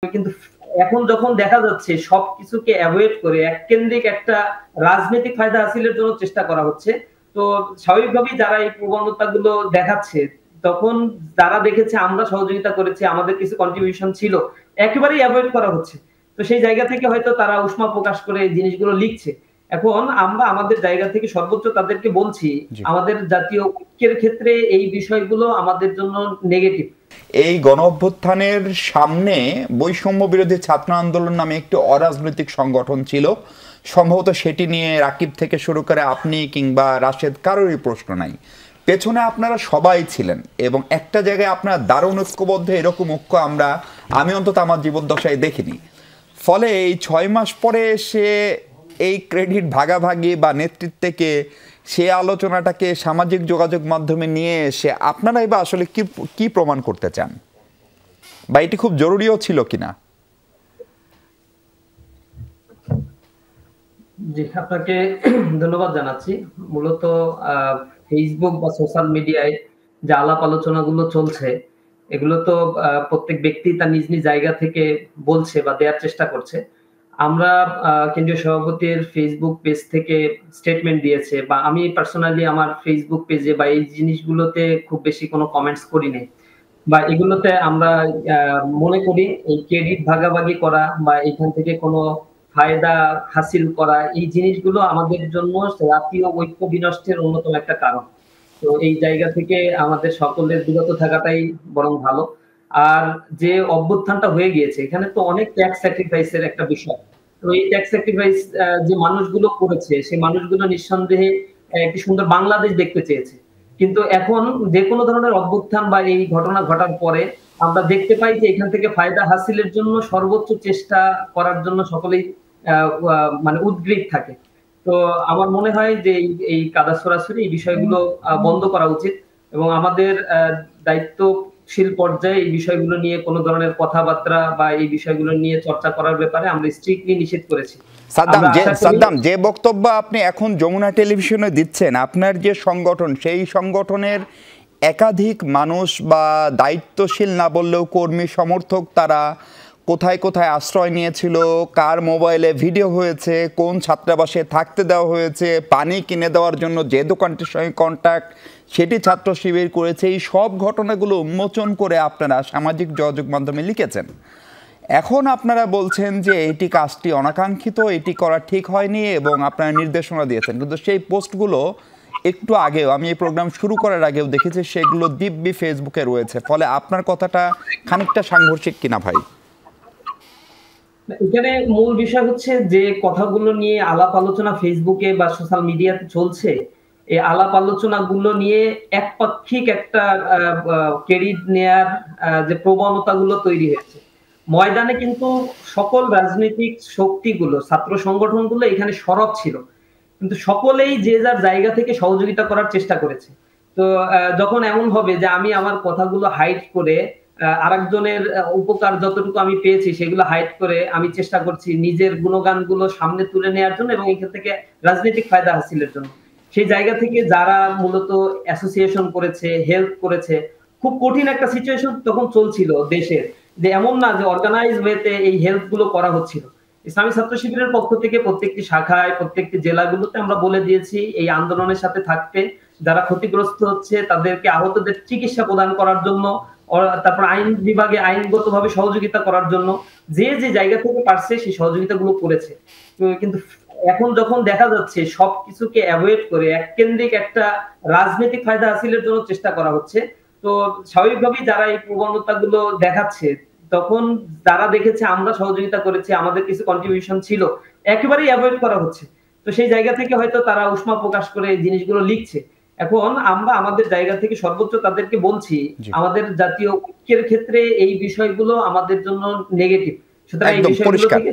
কিন্তু এখন যখন দেখা যাচ্ছে সবকিছুকে এভয়েড করে এককেন্দ্রিক একটা রাজনৈতিক ফায়দা হাসিলের জন্য চেষ্টা করা হচ্ছে। তো স্বাভাবিকভাবেই যারা এই প্রবণতাগুলো দেখাচ্ছে, তখন যারা দেখেছে আমরা সহযোগিতা করেছি, আমাদের কিছু কন্ট্রিবিউশন ছিল, একেবারেই এভয়েড করা হচ্ছে। তো সেই জায়গা থেকে হয়তো তারা উষ্মা প্রকাশ করে এই জিনিসগুলো লিখছে। এখন আমরা আমাদের জায়গা থেকে সর্বোচ্চ তাদেরকে বলছি, আমাদের জাতীয় ঐক্যের ক্ষেত্রে এই বিষয়গুলো আমাদের জন্য নেগেটিভ। এই গণঅভ্যুত্থানের সামনে বৈষম্য বিরোধী ছাত্র আন্দোলন নামে একটি অরাজনৈতিক সংগঠন ছিল। সম্ভবত সেটি নিয়ে রাকিব থেকে শুরু করে আপনি কিংবা রাশেদ কারোরই প্রশ্ন নাই। পেছনে আপনারা সবাই ছিলেন এবং একটা জায়গায় আপনারা দারুণ ঐক্যবদ্ধ, এরকম ঐক্য আমি অন্তত আমার জীবদ্দশায় দেখিনি। ফলে এই 6 মাস পরে এসে এই ক্রেডিট ভাগাভাগি বা নেতৃত্বকে সে আলোচনাটাকে সামাজিক যোগাযোগ মাধ্যমে নিয়ে এসে আপনারাই বা আসলে কি প্রমাণ করতে চান, বা এটি খুব জরুরিও ছিল কিনা? জি, আপনাকে ধন্যবাদ জানাচ্ছি। মূলত ফেসবুক বা সোশ্যাল মিডিয়ায় যে আলাপ আলোচনাগুলো চলছে, এগুলো তো প্রত্যেক ব্যক্তি তার নিজ নিজ জায়গা থেকে বলছে বা দেওয়ার চেষ্টা করছে। আমরা কেন্দ্রীয় সভাপতির ফেসবুক পেজ থেকে স্টেটমেন্ট দিয়েছে, বা আমি পার্সোনালি আমার ফেসবুক পেজে বা এই জিনিসগুলোতে খুব বেশি কোনো কমেন্টস করি নাই। বা এগুলোতে আমরা মনে করি এই ক্রেডিট ভাগাভাগি করা বা এখান থেকে কোনো ফায়দা হাসিল করা, এই জিনিসগুলো আমাদের জন্য জাতীয় ঐক্য বিনষ্টের অন্যতম একটা কারণ। তো এই জায়গা থেকে আমাদের সকলের বিরত থাকাটাই বরং ভালো। আর যে অভ্যুত্থানটা হয়ে গিয়েছে, এখানে তো অনেক ট্যাক্স স্যাক্রিফাইস এর একটা বিষয়। তো এই ট্যাক্স স্যাক্রিফাইস যে মানুষগুলো করেছে, সেই মানুষগুলো নিঃসন্দেহে একটি সুন্দর বাংলাদেশ দেখতে চেয়েছে। কিন্তু এখন যেকোনো ধরনের অভ্যুত্থান বা এই ঘটনা ঘটার পরে আমরা দেখতে পাই যে এখান থেকে ফায়দা হাসিলের জন্য সর্বোচ্চ চেষ্টা করার জন্য সকলেই মানে উদ্গ্রীব থাকে। তো আমার মনে হয় যে এই কাদা ছড়াছড়ি এই বিষয়গুলো বন্ধ করা উচিত এবং আমাদের দায়িত্বশীল পর্যায়ে এই বিষয়গুলো নিয়ে কোনো ধরনের কথাবার্তা বা এই বিষয়গুলো নিয়ে চর্চা করার ব্যাপারে আমরা স্ট্রিক্টলি নিষেধ করেছি। সাদ্দাম, যে বক্তব্য আপনি এখন যমুনা টেলিভিশনে দিচ্ছেন, আপনার যে সংগঠন, সেই সংগঠনের একাধিক মানুষ বা দায়িত্বশীল না বললেও কর্মী সমর্থক, তারা কোথায় কোথায় আশ্রয় নিয়েছিল, কার মোবাইলে ভিডিও হয়েছে, কোন ছাত্রাবাসে থাকতে দেওয়া হয়েছে, পানি কিনে দেওয়ার জন্য যে দোকানটির সঙ্গে কন্ট্যাক্ট সেটি ছাত্র শিবির করেছে, এই সব ঘটনাগুলো উন্মোচন করে আপনারা সামাজিক যোগাযোগ মাধ্যমে লিখেছেন। এখন আপনারা বলছেন যে এটি কাজটি অনাকাঙ্ক্ষিত, এটি করা ঠিক হয়নি এবং আপনারা নির্দেশনা দিয়েছেন, কিন্তু সেই পোস্টগুলো একটু আগেও, আমি এই প্রোগ্রাম শুরু করার আগেও দেখেছি, সেগুলো দিব্যি ফেসবুকে রয়েছে। ফলে আপনার কথাটা খানিকটা সাংঘর্ষিক কিনা ভাই? এখানে মূল বিষয় হচ্ছে যে কথাগুলো নিয়ে আলাপ আলোচনা ফেসবুকে বা সোশ্যাল মিডিয়াতে চলছে, এই আলাপ আলোচনাগুলো নিয়ে একপাক্ষিক একটা ক্রেডিট নেয়ার যে প্রবণতাগুলো তৈরি হয়েছে। ময়দানে কিন্তু সকল রাজনৈতিক শক্তিগুলো, ছাত্র সংগঠনগুলো এখানে সরব ছিল। কিন্তু সকলেই যে যার জায়গা থেকে সহযোগিতা করার চেষ্টা করেছে। তো যখন এমন হবে যে আমি আমার কথাগুলো হাইড করে আরেকজনের উপকার যতটুকু আমি পেয়েছি সেগুলো হাইড করে আমি চেষ্টা করছি নিজের গুণগানগুলো সামনে তুলে নেয়ার জন্য এবং এখান থেকে রাজনৈতিক ফায়দা হাসিলের জন্য। সেই জায়গা থেকে যারা মূলত অ্যাসোসিয়েশন করেছে, হেল্প করেছে, খুব কঠিন একটা সিচুয়েশন তখন চলছিল দেশের। যে এমন না যে অর্গানাইজ ওয়েতে এই হেল্প গুলো করা হচ্ছিল। ইসলামী ছাত্র শিবিরের পক্ষ থেকে প্রত্যেকটি শাখায়, প্রত্যেকটি জেলাগুলোতে আমরা বলে দিয়েছি এই আন্দোলনের সাথে থাকতে, যারা ক্ষতিগ্রস্ত হচ্ছে তাদেরকে আহতদের চিকিৎসা প্রদান করার জন্য, তারপর আইন বিভাগে আইনগতভাবে সহযোগিতা করার জন্য যে যে জায়গা থেকে পারছে সেই সহযোগিতাগুলো করেছে। কিন্তু এখন যখন দেখা যাচ্ছে সবকিছুকে অ্যাভয়েড করে এককেন্দ্রিক একটা রাজনৈতিক ফায়দা হাসিলের জন্য চেষ্টা করা হচ্ছে, তো স্বাভাবিকভাবেই যারা এই প্রবণতাগুলো দেখাচ্ছে, তখন যারা দেখেছে আমরা সহযোগিতা করেছি, আমাদের কিছু কন্ট্রিবিউশন ছিল, একেবারেই অ্যাভয়েড করা হচ্ছে। তো সেই জায়গা থেকে হয়তো তারা উষ্মা প্রকাশ করে এই জিনিসগুলো লিখছে। এখন আমরা আমাদের জায়গা থেকে সর্বোচ্চ তাদেরকে বলছি, আমাদের জাতীয় ঐক্যের ক্ষেত্রে এই বিষয়গুলো আমাদের জন্য নেগেটিভ। সুতরাং এই বিষয়গুলো থেকে